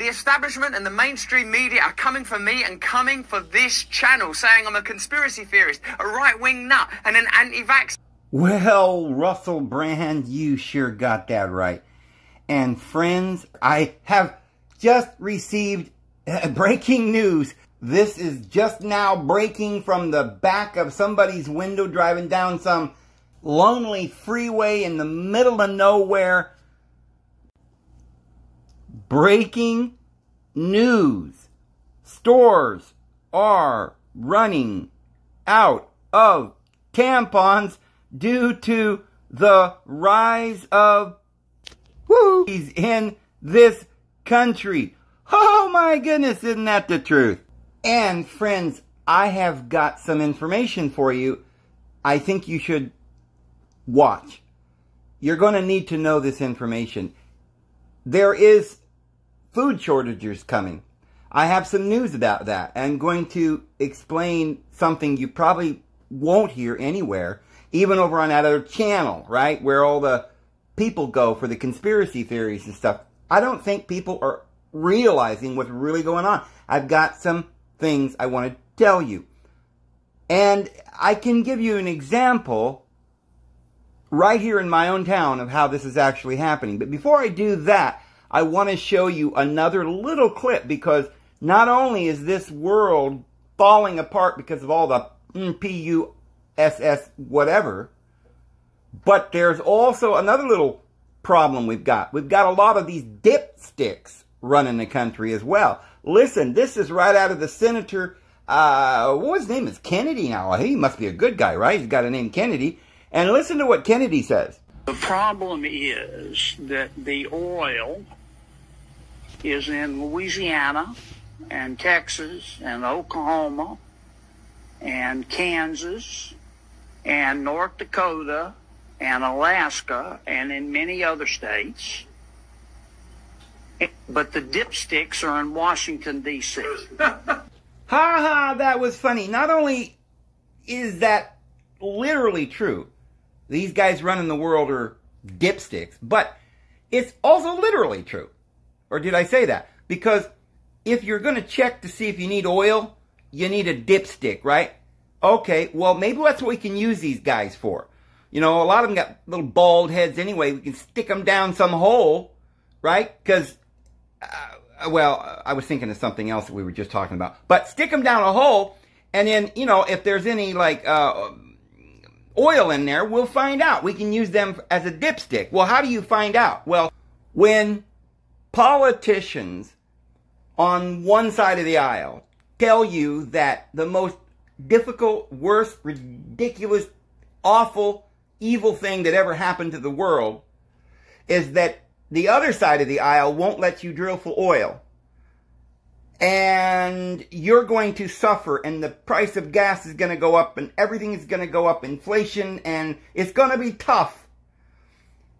the establishment and the mainstream media are coming for me and coming for this channel, saying I'm a conspiracy theorist, a right-wing nut, and an anti-vax. Well, Russell Brand, you sure got that right. And friends, I have just received breaking news. This is just now breaking from the back of somebody's window driving down some lonely freeway in the middle of nowhere. Breaking news. Stores are running out of tampons due to the rise of whoos in this country. Oh my goodness, isn't that the truth? And friends, I have got some information for you. I think you should watch. You're going to need to know this information. There is food shortages coming. I have some news about that. I'm going to explain something you probably won't hear anywhere, even over on that other channel, right? Where all the people go for the conspiracy theories and stuff. I don't think people are realizing what's really going on. I've got some things I want to tell you. And I can give you an example right here in my own town of how this is actually happening. But before I do that, I want to show you another little clip, because not only is this world falling apart because of all the P-U-S-S whatever, but there's also another little problem we've got. We've got a lot of these dipsticks running the country as well. Listen, this is right out of the senator, what his name is? Kennedy now. He must be a good guy, right? He's got a name Kennedy. And listen to what Kennedy says. The problem is that the oil is in Louisiana and Texas and Oklahoma and Kansas and North Dakota and Alaska and in many other states. But the dipsticks are in Washington, D.C. Ha ha, that was funny. Not only is that literally true, these guys running the world are dipsticks, but it's also literally true. Or did I say that? Because if you're going to check to see if you need oil, you need a dipstick, right? Okay, well, maybe that's what we can use these guys for. You know, a lot of them got little bald heads anyway. We can stick them down some hole, right? Because, well, I was thinking of something else that we were just talking about. But stick them down a hole, and then, you know, if there's any, like, oil in there, we'll find out. We can use them as a dipstick. Well, how do you find out? Well, when politicians on one side of the aisle tell you that the most difficult, worst, ridiculous, awful, evil thing that ever happened to the world is that the other side of the aisle won't let you drill for oil, and you're going to suffer, and the price of gas is going to go up, and everything is going to go up, inflation, and it's going to be tough.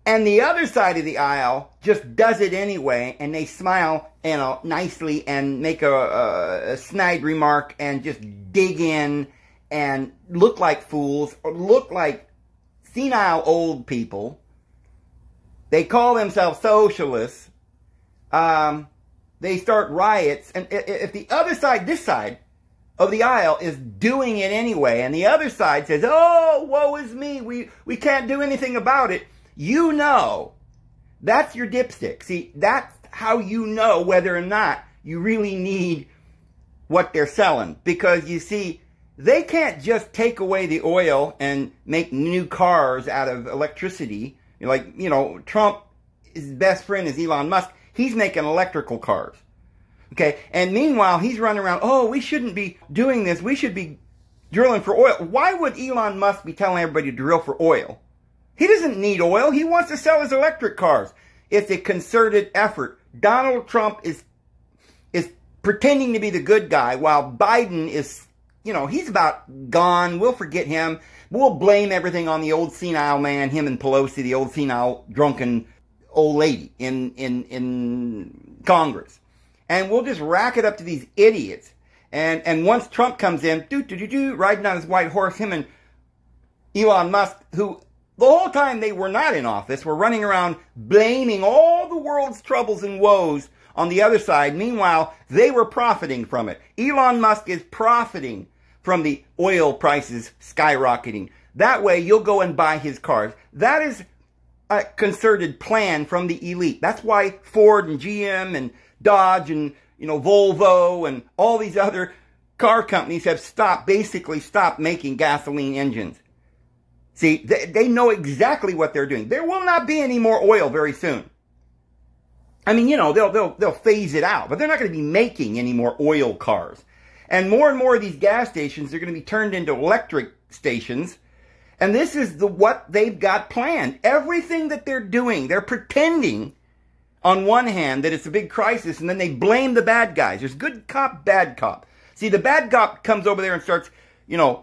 And the other side of the aisle just does it anyway, and they smile, you know, nicely and make a snide remark and just dig in and look like fools or look like senile old people. They call themselves socialists. They start riots, and if the other side, this side of the aisle, is doing it anyway, and the other side says, "Oh, woe is me, we can't do anything about it," you know, that's your dipstick. See, that's how you know whether or not you really need what they're selling. Because, you see, they can't just take away the oil and make new cars out of electricity. Like, you know, Trump, his best friend is Elon Musk. He's making electrical cars. Okay, and meanwhile, he's running around, "Oh, we shouldn't be doing this. We should be drilling for oil." Why would Elon Musk be telling everybody to drill for oil? He doesn't need oil. He wants to sell his electric cars. It's a concerted effort. Donald Trump is pretending to be the good guy, while Biden is, you know, he's about gone. We'll forget him. We'll blame everything on the old senile man, him and Pelosi, the old senile drunken old lady in Congress. And we'll just rack it up to these idiots. And once Trump comes in, riding on his white horse, him and Elon Musk, who the whole time they were not in office, were running around blaming all the world's troubles and woes on the other side. Meanwhile, they were profiting from it. Elon Musk is profiting from the oil prices skyrocketing. That way, you'll go and buy his cars. That is a concerted plan from the elite. That's why Ford and GM and Dodge and, Volvo and all these other car companies have basically stopped making gasoline engines. See, they know exactly what they're doing. There will not be any more oil very soon. I mean, they'll phase it out, but they're not going to be making any more oil cars. And more of these gas stations are going to be turned into electric stations. And this is what they've got planned. Everything that they're doing, they're pretending on one hand that it's a big crisis, and then they blame the bad guys. There's good cop, bad cop. See, the bad cop comes over there and starts,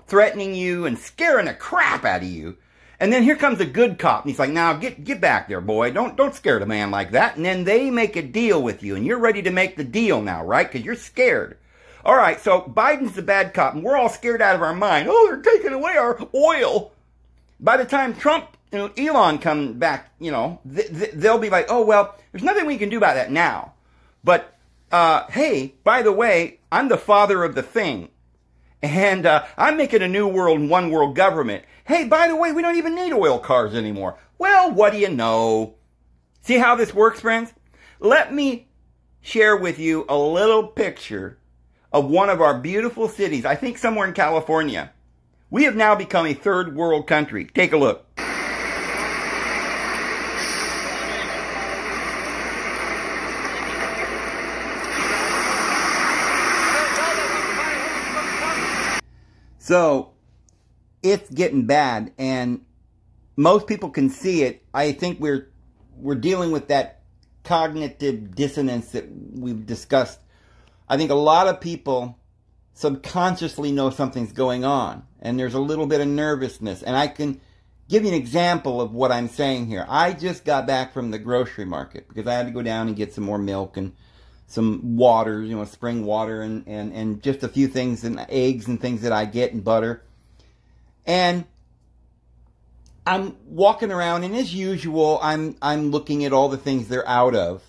threatening you and scaring the crap out of you. And then here comes a good cop, and he's like, now get back there, boy. Don't scare the man like that. And then they make a deal with you, and you're ready to make the deal now, right? Because you're scared. All right, so Biden's the bad cop, and we're all scared out of our mind. Oh, they're taking away our oil. By the time Trump and Elon come back, they'll be like, oh, well, there's nothing we can do about that now. But, hey, by the way, I'm the father of the thing. And I'm making a new world and one world government. Hey, by the way, we don't even need oil cars anymore. Well, what do you know? See how this works, friends? Let me share with you a little picture of one of our beautiful cities, I think somewhere in California. We have now become a third world country. Take a look. So, it's getting bad, and most people can see it. I think we're dealing with that cognitive dissonance that we've discussed. I think a lot of people subconsciously know something's going on, and there's a little bit of nervousness. And I can give you an example of what I'm saying here. I just got back from the grocery market because I had to go down and get some more milk and some water, spring water and just a few things, and eggs and things that I get, and butter. And I'm walking around, and as usual, I'm looking at all the things they're out of.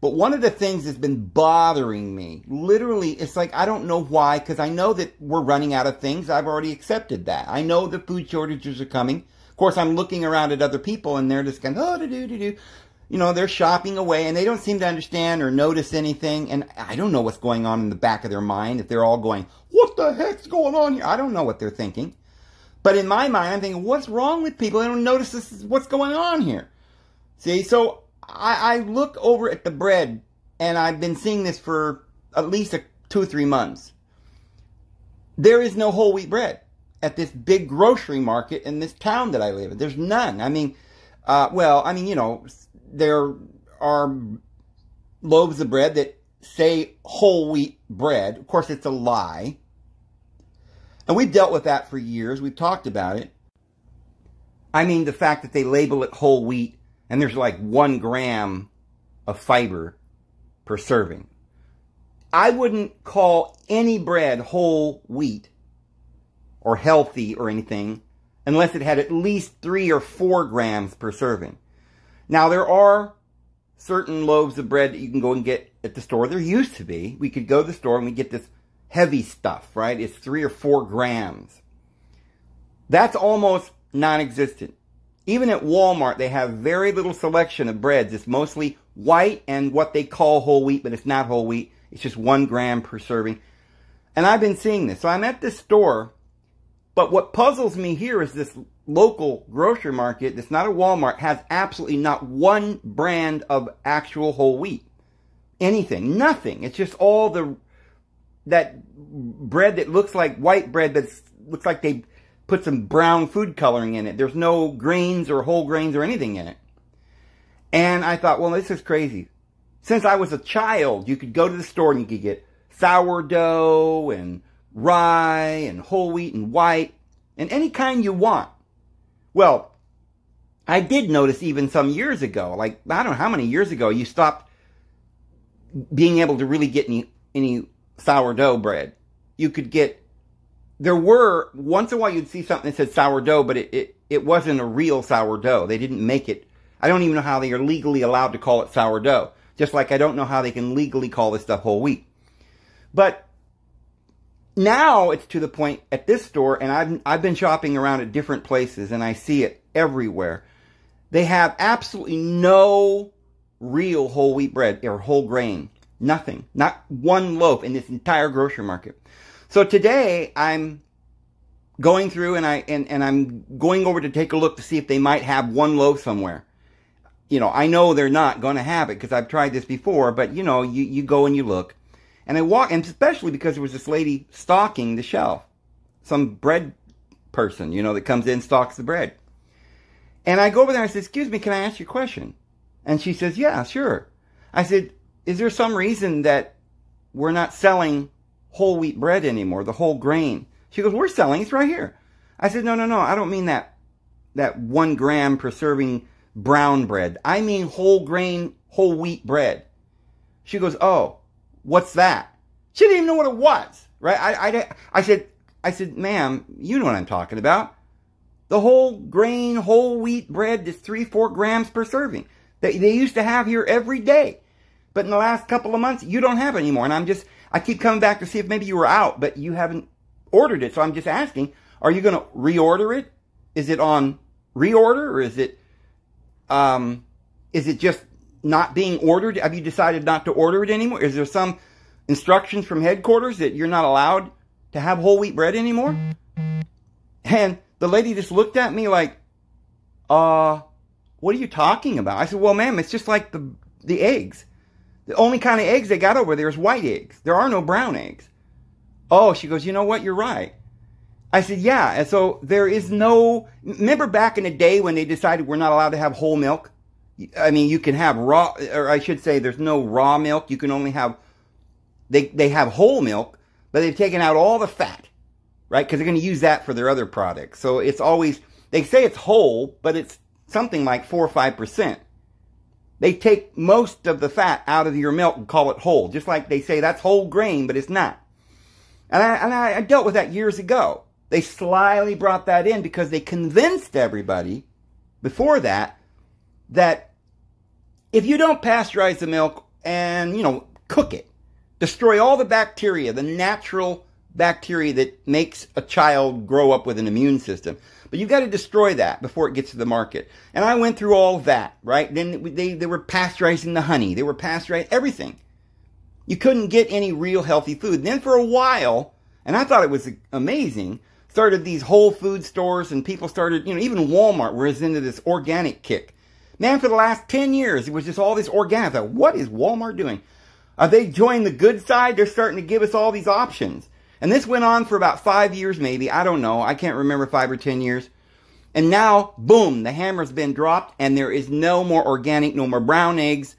But one of the things that's been bothering me, literally, it's like, I don't know why, because I know that we're running out of things. I've already accepted that. I know the food shortages are coming. Of course, I'm looking around at other people, and they're just going, they're shopping away, and they don't seem to understand or notice anything. And I don't know what's going on in the back of their mind, if they're all going, what the heck's going on here? I don't know what they're thinking. But in my mind, I'm thinking, what's wrong with people? They don't notice this is what's going on here. See, so I look over at the bread, and I've been seeing this for at least 2 or 3 months. There is no whole wheat bread at this big grocery market in this town that I live in. There's none. I mean, there are loaves of bread that say whole wheat bread. Of course, it's a lie. And we've dealt with that for years. We've talked about it. I mean, the fact that they label it whole wheat, and there's like 1 gram of fiber per serving. I wouldn't call any bread whole wheat or healthy or anything unless it had at least 3 or 4 grams per serving. Now, there are certain loaves of bread that you can go and get at the store. There used to be. We could go to the store and we get this heavy stuff, right? It's 3 or 4 grams. That's almost non-existent. Even at Walmart, they have very little selection of breads. It's mostly white and what they call whole wheat, but it's not whole wheat. It's just 1 gram per serving. And I've been seeing this. So I'm at this store, but what puzzles me here is this local grocery market that's not a Walmart has absolutely not 1 brand of actual whole wheat. Anything. Nothing. It's just all that bread that looks like white bread, but looks like they put some brown food coloring in it. There's no grains or whole grains or anything in it. And I thought, well, this is crazy. Since I was a child, you could go to the store and you could get sourdough and rye and whole wheat and white and any kind you want. Well, I did notice even some years ago, like I don't know how many years ago, you stopped being able to really get any sourdough bread. You could get, there were, once in a while you'd see something that said sourdough, but it wasn't a real sourdough. They didn't make it. I don't even know how they are legally allowed to call it sourdough. Just like I don't know how they can legally call this stuff whole wheat. But now it's to the point at this store, and I've been shopping around at different places, and I see it everywhere. They have absolutely no real whole wheat bread or whole grain. Nothing. Not one loaf in this entire grocery market. So today I'm going through and I'm going over to take a look to see if they might have one loaf somewhere. You know, I know they're not going to have it because I've tried this before, but you know, you go and you look. And I walk, and especially because there was this lady stocking the shelf. Some bread person, you know, that comes in, stocks the bread. And I go over there and I said, excuse me, can I ask you a question? And she says, yeah, sure. I said, is there some reason that we're not selling whole wheat bread anymore, the whole grain? She goes, we're selling, it's right here. I said, no, I don't mean that 1 gram per serving brown bread. I mean whole grain, whole wheat bread. She goes, oh, what's that? She didn't even know what it was, right? I said, ma'am, you know what I'm talking about. The whole grain, whole wheat bread is 3-4 grams per serving. They used to have here every day. But in the last couple of months, you don't have it anymore. And I keep coming back to see if maybe you were out, but you haven't ordered it. So I'm just asking, are you going to reorder it? Is it on reorder, or is it just not being ordered? Have you decided not to order it anymore? Is there some instructions from headquarters that you're not allowed to have whole wheat bread anymore? And the lady just looked at me like, what are you talking about? I said, well, ma'am, it's just like the eggs. The only kind of eggs they got over there is white eggs. There are no brown eggs. Oh, she goes, you know what? You're right. I said, yeah. And so there is no, remember back in the day when they decided we're not allowed to have whole milk? I mean, you can have raw, or I should say there's no raw milk. You can only have, they have whole milk, but they've taken out all the fat, right? Because they're going to use that for their other products. So it's always, they say it's whole, but it's something like 4 or 5%. They take most of the fat out of your milk and call it whole. Just like they say that's whole grain, but it's not. And I dealt with that years ago. They slyly brought that in because they convinced everybody before that if you don't pasteurize the milk and, you know, cook it, destroy all the bacteria, the natural bacteria that makes a child grow up with an immune system. But you've got to destroy that before it gets to the market. And I went through all of that, right? Then they were pasteurizing the honey. They were pasteurizing everything. You couldn't get any real healthy food. And then for a while, and I thought it was amazing, started these Whole Food stores, and people started, you know, even Walmart was into this organic kick. Man, for the last 10 years, it was just all this organic. I thought, what is Walmart doing? Are they joining the good side? They're starting to give us all these options. And this went on for about 5 years maybe. I don't know. I can't remember, 5 or 10 years. And now, boom, the hammer's been dropped, and there is no more organic, no more brown eggs.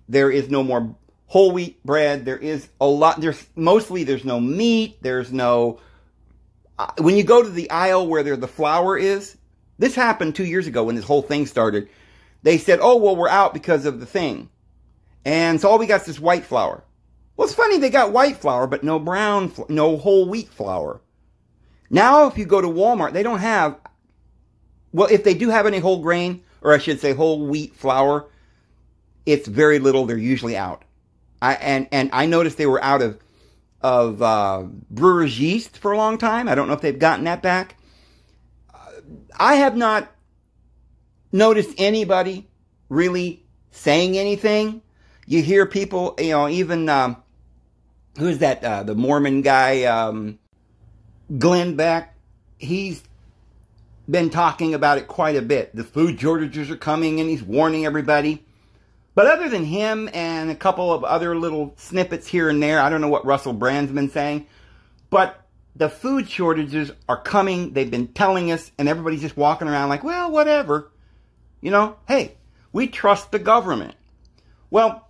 There is no more whole wheat bread. There is a lot. There's no meat. There's no... when you go to the aisle where the flour is, this happened 2 years ago when this whole thing started. They said, oh, well, we're out because of the thing. And so all we got is this white flour. Well, it's funny, they got white flour, but no brown, no whole wheat flour. Now, if you go to Walmart, they don't have, well, if they do have any whole grain, or I should say whole wheat flour, it's very little. They're usually out. And I noticed they were out of brewer's yeast for a long time. I don't know if they've gotten that back. I have not noticed anybody really saying anything. You hear people, you know, even, who's that, the Mormon guy, Glenn Beck, he's been talking about it quite a bit. The food shortages are coming, and he's warning everybody. But other than him and a couple of other little snippets here and there, I don't know what Russell Brand's been saying, but the food shortages are coming. They've been telling us, and everybody's just walking around like, well, whatever. You know, hey, we trust the government. Well,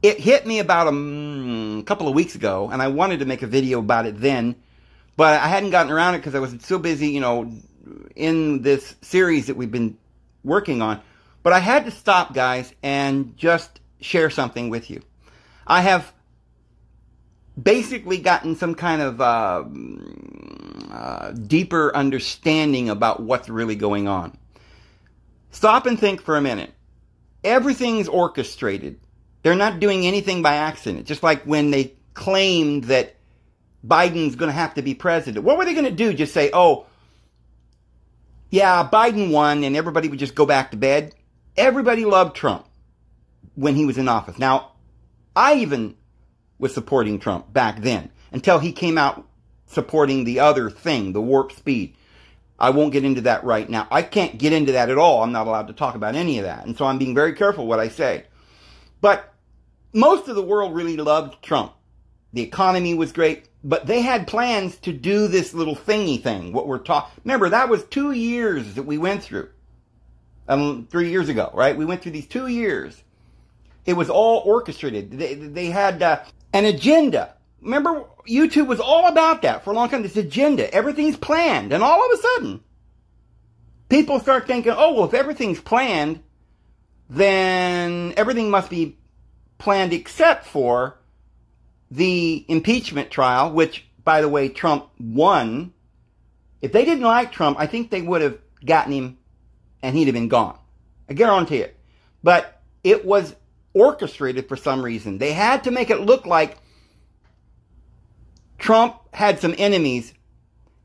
it hit me about a couple of weeks ago, and I wanted to make a video about it then, but I hadn't gotten around it because I was so busy, you know, in this series that we've been working on. But I had to stop, guys, and just share something with you. I have basically gotten some kind of deeper understanding about what's really going on. Stop and think for a minute. everything's orchestrated. They're not doing anything by accident. Just like when they claimed that Biden's going to have to be president. What were they going to do? Just say, oh, yeah, Biden won, and everybody would just go back to bed? Everybody loved Trump when he was in office. Now, I even was supporting Trump back then, until he came out supporting the other thing, the warp speed. I won't get into that right now. I can't get into that at all. I'm not allowed to talk about any of that. And so I'm being very careful what I say. But most of the world really loved Trump. The economy was great. But they had plans to do this little thingy thing. What we're talking. Remember, that was 2 years that we went through. 3 years ago, right? We went through these 2 years. It was all orchestrated. They had an agenda. Remember, YouTube was all about that for a long time. This agenda. Everything's planned. And all of a sudden, people start thinking, oh, well, if everything's planned, then everything must be planned except for the impeachment trial, which, by the way, Trump won. If they didn't like Trump, I think they would have gotten him and he'd have been gone. I guarantee it. But it was orchestrated for some reason. They had to make it look like Trump had some enemies,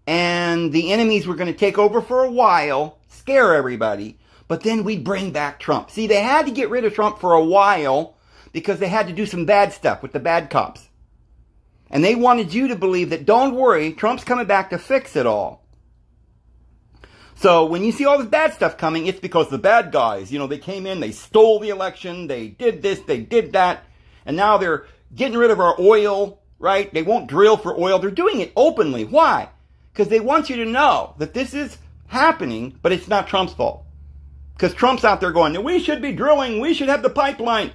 and the enemies were going to take over for a while, scare everybody, but then we'd bring back Trump. See, they had to get rid of Trump for a while because they had to do some bad stuff with the bad cops. And they wanted you to believe that, don't worry, Trump's coming back to fix it all. So when you see all this bad stuff coming, it's because the bad guys, they came in, they stole the election, they did this, they did that, and now they're getting rid of our oil, right? They won't drill for oil. They're doing it openly. Why? Because they want you to know that this is happening, but it's not Trump's fault. Because Trump's out there going, we should be drilling, we should have the pipeline.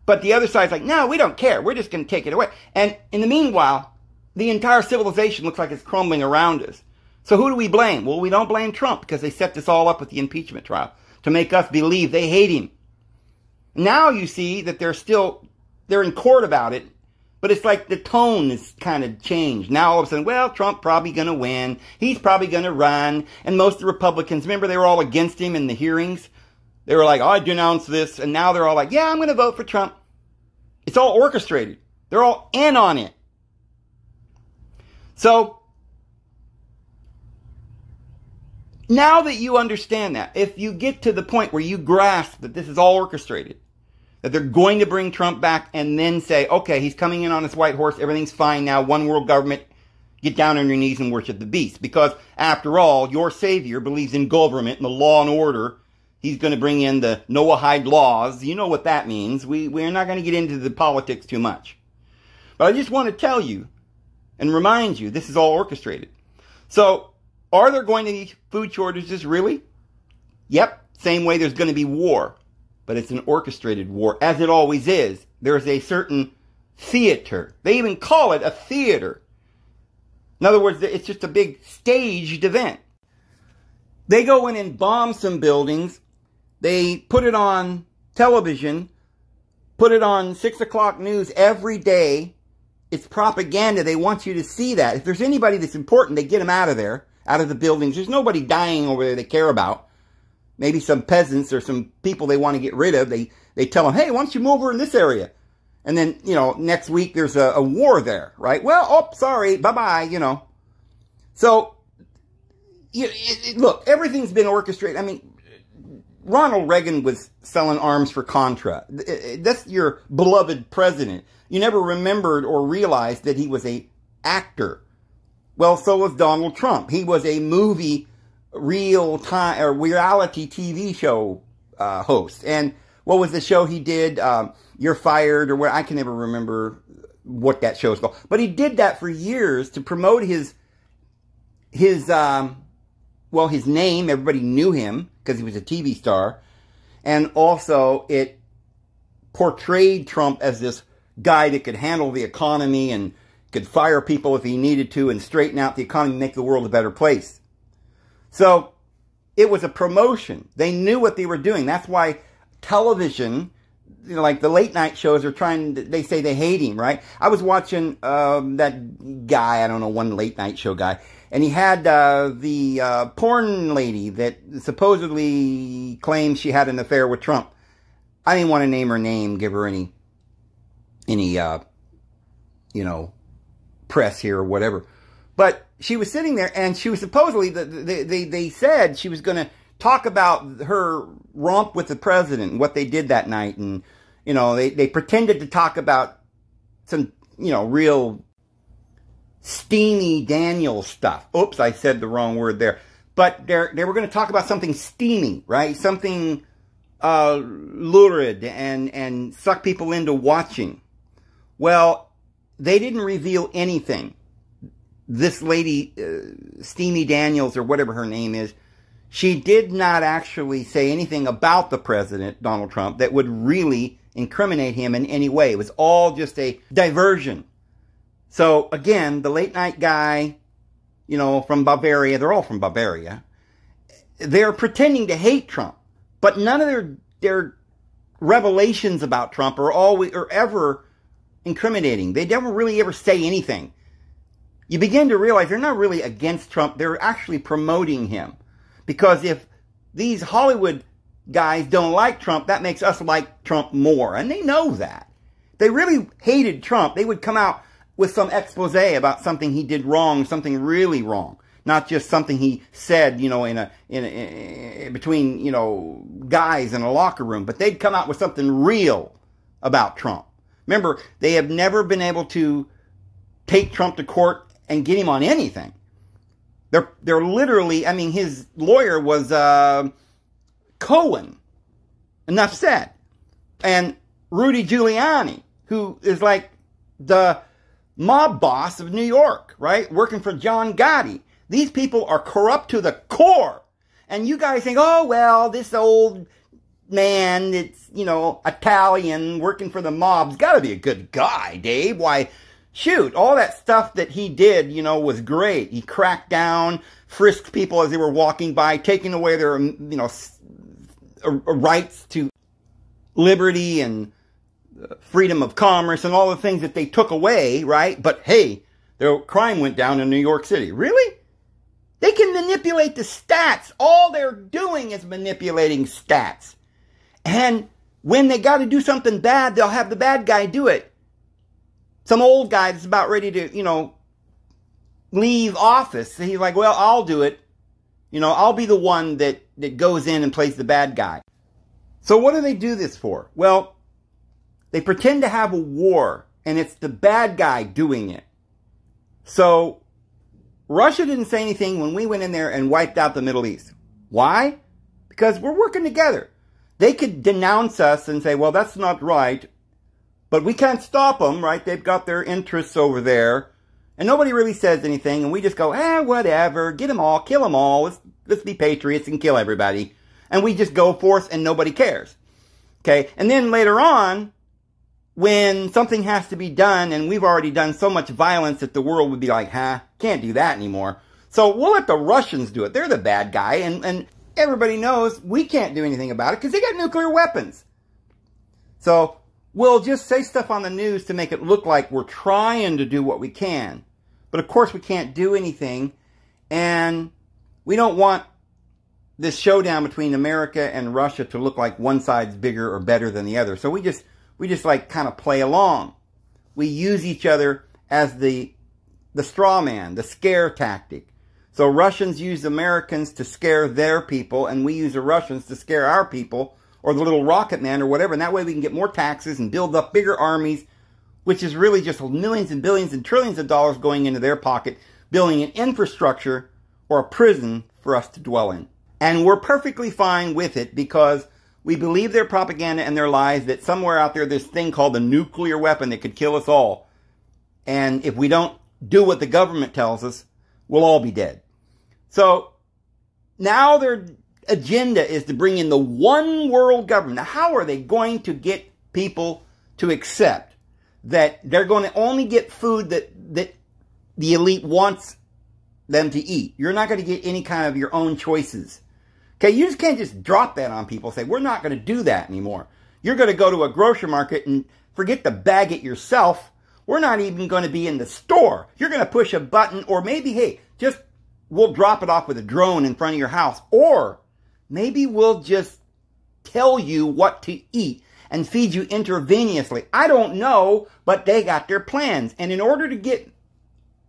But the other side's like, no, we don't care. We're just going to take it away. And in the meanwhile, the entire civilization looks like it's crumbling around us. So who do we blame? Well, we don't blame Trump because they set this all up with the impeachment trial to make us believe they hate him. Now you see that they're in court about it, but it's like the tone is kind of changed. Now all of a sudden, well, Trump probably going to win. He's probably going to run. And most of the Republicans, remember they were all against him in the hearings? They were like, I denounce this. And now they're all like, yeah, I'm going to vote for Trump. It's all orchestrated. They're all in on it. So, now that you understand that, if you get to the point where you grasp that this is all orchestrated, that they're going to bring Trump back and then say, okay, he's coming in on his white horse, everything's fine now, one world government, get down on your knees and worship the beast. Because, after all, your savior believes in government and the law and order. He's going to bring in the Noahide laws. You know what that means. We're not going to get into the politics too much. But I just want to tell you and remind you, this is all orchestrated. So, are there going to be food shortages, really? Yep, same way there's going to be war. But it's an orchestrated war, as it always is. There's a certain theater. They even call it a theater. In other words, it's just a big staged event. They go in and bomb some buildings. They put it on television, put it on 6 o'clock news every day. It's propaganda. They want you to see that. If there's anybody that's important, they get them out of there, out of the buildings. There's nobody dying over there they care about. Maybe some peasants or some people they want to get rid of. They tell them, hey, why don't you move over in this area? And then, next week there's a war there, right? Well, oh, sorry, bye-bye, So, look, everything's been orchestrated. I mean, Ronald Reagan was selling arms for Contra. That's your beloved president. You never remembered or realized that he was an actor. Well, so was Donald Trump. He was a movie, real-time, or reality TV show host. And what was the show he did? You're Fired, or what? I can never remember what that show is called. But he did that for years to promote his name. Everybody knew him because he was a TV star. And also, it portrayed Trump as this guy that could handle the economy and could fire people if he needed to and straighten out the economy and make the world a better place. So, it was a promotion. They knew what they were doing. That's why television, like the late night shows are they say they hate him, right? I was watching that guy, I don't know, one late night show guy. And he had the porn lady that supposedly claims she had an affair with Trump. I didn't want to name her name, give her any press here or whatever. But she was sitting there, and she was supposedly, they said she was going to talk about her romp with the president and what they did that night. And, they pretended to talk about some, real steamy Daniel stuff. Oops, I said the wrong word there. But they were going to talk about something steamy, right? Something lurid and suck people into watching. Well, they didn't reveal anything. This lady, Steamy Daniels, or whatever her name is, she did not actually say anything about the president, Donald Trump, that would really incriminate him in any way. It was all just a diversion. So, again, the late night guy, from Bavaria, they're all from Bavaria, they're pretending to hate Trump. But none of their revelations about Trump are ever incriminating. They never really ever say anything. You begin to realize they're not really against Trump. They're actually promoting him. Because if these Hollywood guys don't like Trump, that makes us like Trump more. And they know that. If they really hated Trump, they would come out with some expose about something he did wrong, something really wrong. Not just something he said, between, guys in a locker room. But they'd come out with something real about Trump. Remember, they have never been able to take Trump to court and get him on anything. They're literally, his lawyer was Cohen. Enough said. And Rudy Giuliani, who is like the mob boss of New York, right? Working for John Gotti. These people are corrupt to the core. And you guys think, oh, well, this old man that's, Italian, working for the mob's got to be a good guy, Dave. Why, shoot, all that stuff that he did, was great. He cracked down, frisked people as they were walking by, taking away their, rights to liberty and freedom of commerce and all the things that they took away, right? But hey, their crime went down in New York City. Really? They can manipulate the stats. All they're doing is manipulating stats. And when they got to do something bad, they'll have the bad guy do it. Some old guy that's about ready to, leave office. And he's like, well, I'll do it. I'll be the one that goes in and plays the bad guy. So what do they do this for? Well, they pretend to have a war, and it's the bad guy doing it. So Russia didn't say anything when we went in there and wiped out the Middle East. Why? Because we're working together. They could denounce us and say, well, that's not right. But we can't stop them, right? They've got their interests over there. And nobody really says anything. And we just go, whatever. Get them all. Kill them all. Let's be patriots and kill everybody. And we just go forth and nobody cares. Okay? And then later on, when something has to be done, and we've already done so much violence that the world would be like, can't do that anymore. So we'll let the Russians do it. They're the bad guy. And everybody knows we can't do anything about it because they got nuclear weapons. So we'll just say stuff on the news to make it look like we're trying to do what we can. But of course we can't do anything. And we don't want this showdown between America and Russia to look like one side's bigger or better than the other. So we just like kind of play along. We use each other as the straw man, the scare tactic. So Russians use Americans to scare their people, and we use the Russians to scare our people, or the little rocket man or whatever. And that way we can get more taxes and build up bigger armies, which is really just millions and billions and trillions of dollars going into their pocket, building an infrastructure or a prison for us to dwell in. And we're perfectly fine with it because we believe their propaganda and their lies that somewhere out there this thing called the nuclear weapon that could kill us all. And if we don't do what the government tells us, we'll all be dead. So now their agenda is to bring in the one world government. Now, how are they going to get people to accept that they're going to only get food that the elite wants them to eat? You're not going to get any kind of your own choices. Okay, you just can't just drop that on people and say, we're not going to do that anymore. You're going to go to a grocery market and forget to bag it yourself. We're not even going to be in the store. You're going to push a button, or maybe, hey, just we'll drop it off with a drone in front of your house. Or maybe we'll just tell you what to eat. and feed you intravenously. I don't know, but they got their plans. And in order to get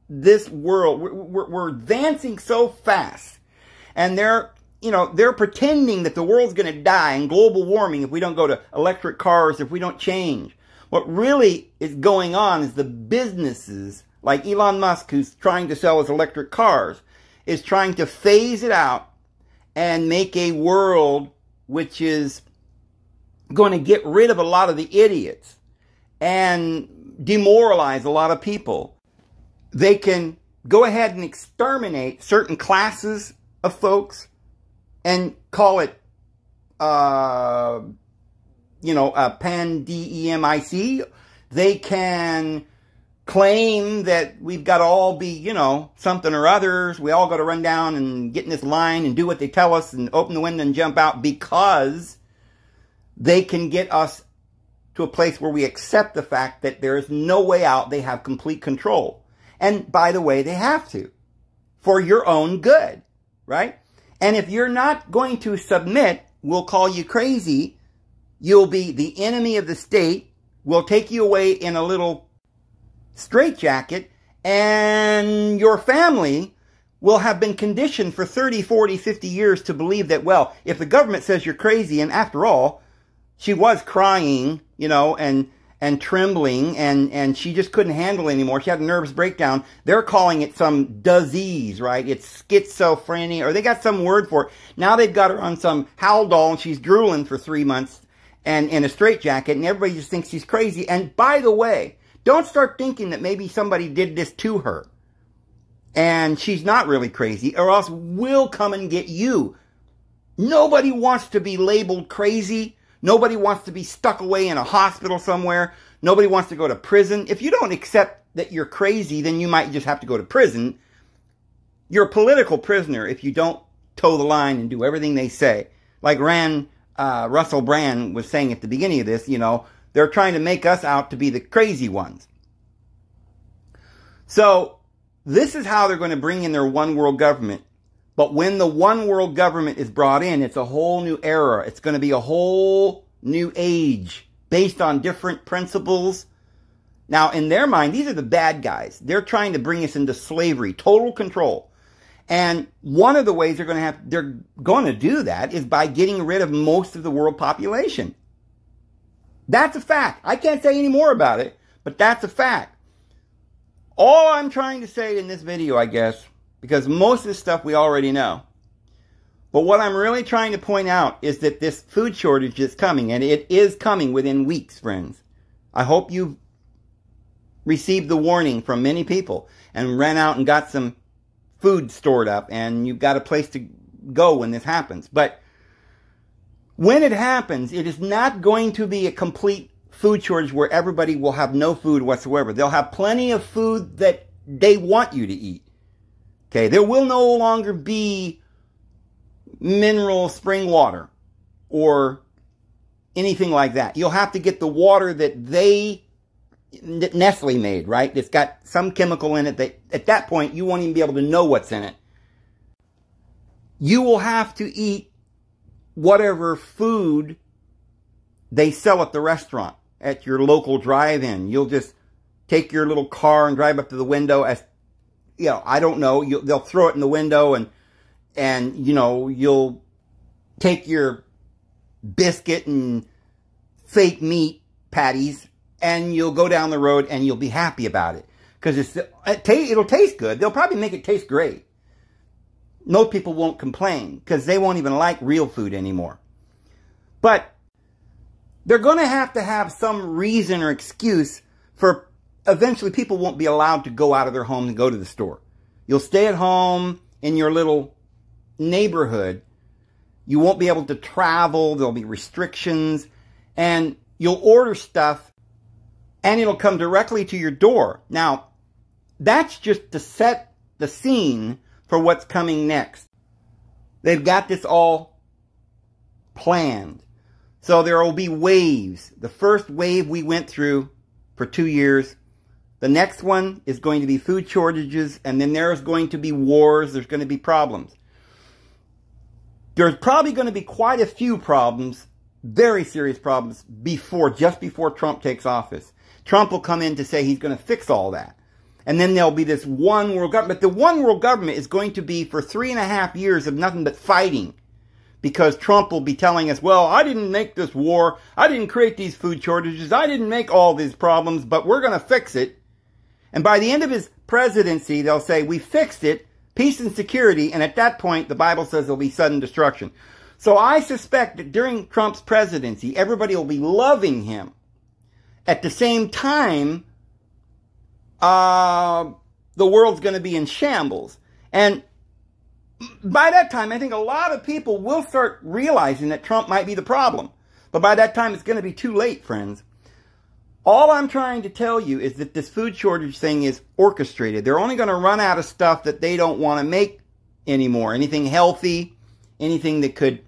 this world, we're advancing so fast, and they're pretending that the world's going to die and global warming if we don't go to electric cars, if we don't change. What really is going on is the businesses like Elon Musk, who's trying to sell his electric cars, is trying to phase it out and make a world which is going to get rid of a lot of the idiots and demoralize a lot of people. They can go ahead and exterminate certain classes of folks and call it, pandemic. They can claim that we've got to all be, something or others. We all got to run down and get in this line and do what they tell us and open the window and jump out, because they can get us to a place where we accept the fact that there is no way out. They have complete control. And by the way, they have to, for your own good, right? And if you're not going to submit, we'll call you crazy. You'll be the enemy of the state. We'll take you away in a little straitjacket, and your family will have been conditioned for 30, 40, 50 years to believe that, well, if the government says you're crazy, and after all, she was crying, and trembling, and she just couldn't handle it anymore. She had a nervous breakdown. They're calling it some disease, right? It's schizophrenia, or they got some word for it. Now they've got her on some Haldol, and she's drooling for 3 months and in a straitjacket, and everybody just thinks she's crazy. And by the way, don't start thinking that maybe somebody did this to her and she's not really crazy, or else we'll come and get you. Nobody wants to be labeled crazy. Nobody wants to be stuck away in a hospital somewhere. Nobody wants to go to prison. If you don't accept that you're crazy, then you might just have to go to prison. You're a political prisoner if you don't toe the line and do everything they say. Like Russell Brand was saying at the beginning of this, they're trying to make us out to be the crazy ones. So this is how they're going to bring in their one world government. But when the one world government is brought in, it's a whole new era. It's going to be a whole new age based on different principles. Now, in their mind, these are the bad guys. They're trying to bring us into slavery, total control. And one of the ways they're going to do that is by getting rid of most of the world population. That's a fact. I can't say any more about it, but that's a fact. All I'm trying to say in this video, I guess, because most of this stuff we already know, but what I'm really trying to point out is that this food shortage is coming, and it is coming within weeks, friends. I hope you've received the warning from many people and ran out and got some food stored up, and you've got a place to go when this happens. But when it happens, it is not going to be a complete food shortage where everybody will have no food whatsoever. They'll have plenty of food that they want you to eat. Okay, there will no longer be mineral spring water or anything like that. You'll have to get the water that Nestle made, right? It's got some chemical in it that at that point you won't even be able to know what's in it. You will have to eat whatever food they sell at the restaurant, at your local drive-in. You'll just take your little car and drive up to the window as, I don't know, they'll throw it in the window, and you'll take your biscuit and fake meat patties, and you'll go down the road and you'll be happy about it. Because it'll taste good. They'll probably make it taste great. Most people won't complain because they won't even like real food anymore. But they're going to have some reason or excuse for eventually people won't be allowed to go out of their home and go to the store. You'll stay at home in your little neighborhood. You won't be able to travel. There'll be restrictions. And you'll order stuff and it'll come directly to your door. Now, that's just to set the scene for what's coming next. They've got this all planned. So there will be waves. The first wave we went through for 2 years. The next one is going to be food shortages, and then there's going to be wars. There's going to be problems. There's probably going to be quite a few problems very serious problems just before Trump takes office. Trump will come in to say he's going to fix all that. And then there'll be this one world government. But the one world government is going to be for 3.5 years of nothing but fighting. Because Trump will be telling us, well, I didn't make this war. I didn't create these food shortages. I didn't make all these problems, but we're going to fix it. And by the end of his presidency, they'll say, we fixed it, peace and security. And at that point, the Bible says there'll be sudden destruction. So I suspect that during Trump's presidency, everybody will be loving him. At the same time, the world's going to be in shambles. And by that time, I think a lot of people will start realizing that Trump might be the problem. But by that time, it's going to be too late, friends. All I'm trying to tell you is that this food shortage thing is orchestrated. They're only going to run out of stuff that they don't want to make anymore. Anything healthy, anything that could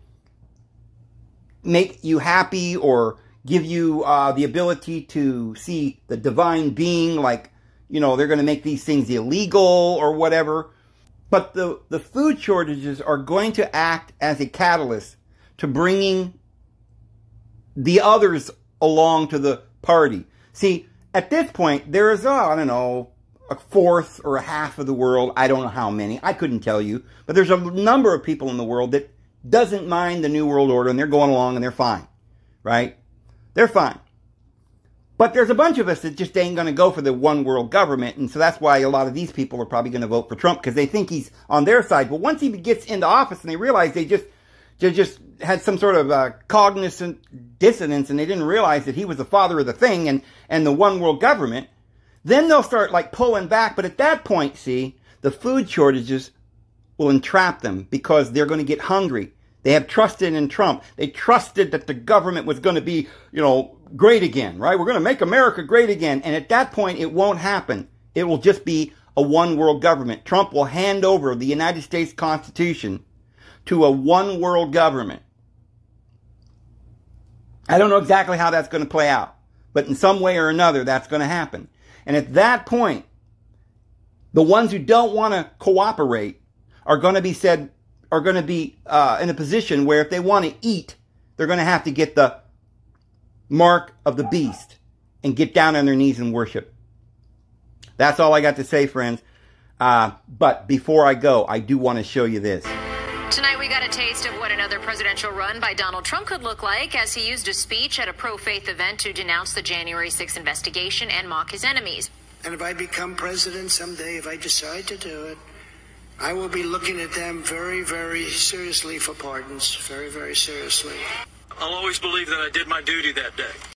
make you happy or give you the ability to see the divine being, like, you know, they're going to make these things illegal or whatever. But the food shortages are going to act as a catalyst to bringing the others along to the party. See, at this point, there is, I don't know, a fourth or a half of the world. I don't know how many. I couldn't tell you. But there's a number of people in the world that doesn't mind the New World Order, and they're going along and they're fine. Right? They're fine. But there's a bunch of us that just ain't going to go for the one world government. And so that's why a lot of these people are probably going to vote for Trump, because they think he's on their side. But once he gets into office and they realize they just had some sort of cognizant dissonance and they didn't realize that he was the father of the thing and the one world government, then they'll start like pulling back. But at that point, see, the food shortages will entrap them because they're going to get hungry. They have trusted in Trump. They trusted that the government was going to be, you know, great again, right? We're going to make America great again. And at that point, it won't happen. It will just be a one world government. Trump will hand over the United States Constitution to a one world government. I don't know exactly how that's going to play out, but in some way or another, that's going to happen. And at that point, the ones who don't want to cooperate are going to be in a position where if they want to eat, they're going to have to get the mark of the beast and get down on their knees and worship. That's all I got to say, friends. But before I go, I do want to show you this. Tonight we got a taste of what another presidential run by Donald Trump could look like as he used a speech at a pro-faith event to denounce the January 6th investigation and mock his enemies. And if I become president someday, if I decide to do it, I will be looking at them very, very seriously for pardons. Very, very seriously. I'll always believe that I did my duty that day.